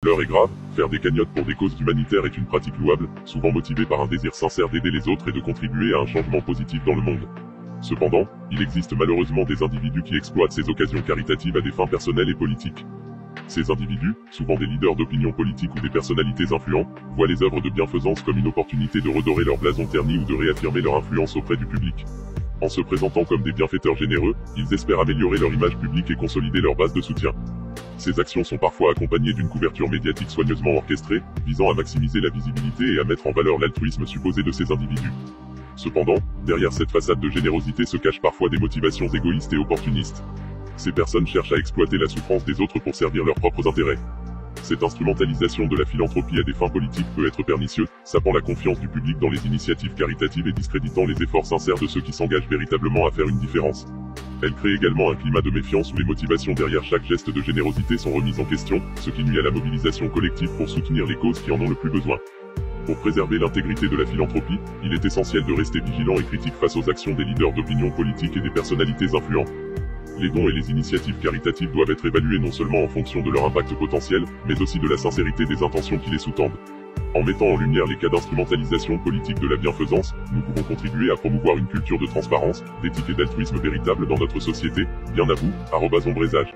L'heure est grave, faire des cagnottes pour des causes humanitaires est une pratique louable, souvent motivée par un désir sincère d'aider les autres et de contribuer à un changement positif dans le monde. Cependant, il existe malheureusement des individus qui exploitent ces occasions caritatives à des fins personnelles et politiques. Ces individus, souvent des leaders d'opinion politique ou des personnalités influentes, voient les œuvres de bienfaisance comme une opportunité de redorer leur blason terni ou de réaffirmer leur influence auprès du public. En se présentant comme des bienfaiteurs généreux, ils espèrent améliorer leur image publique et consolider leur base de soutien. Ces actions sont parfois accompagnées d'une couverture médiatique soigneusement orchestrée, visant à maximiser la visibilité et à mettre en valeur l'altruisme supposé de ces individus. Cependant, derrière cette façade de générosité se cachent parfois des motivations égoïstes et opportunistes. Ces personnes cherchent à exploiter la souffrance des autres pour servir leurs propres intérêts. Cette instrumentalisation de la philanthropie à des fins politiques peut être pernicieuse, sapant la confiance du public dans les initiatives caritatives et discréditant les efforts sincères de ceux qui s'engagent véritablement à faire une différence. Elle crée également un climat de méfiance où les motivations derrière chaque geste de générosité sont remises en question, ce qui nuit à la mobilisation collective pour soutenir les causes qui en ont le plus besoin. Pour préserver l'intégrité de la philanthropie, il est essentiel de rester vigilant et critique face aux actions des leaders d'opinion politique et des personnalités influentes. Les dons et les initiatives caritatives doivent être évalués non seulement en fonction de leur impact potentiel, mais aussi de la sincérité des intentions qui les sous-tendent. En mettant en lumière les cas d'instrumentalisation politique de la bienfaisance, nous pouvons contribuer à promouvoir une culture de transparence, d'éthique et d'altruisme véritable dans notre société. Bien à vous, @ombrésage.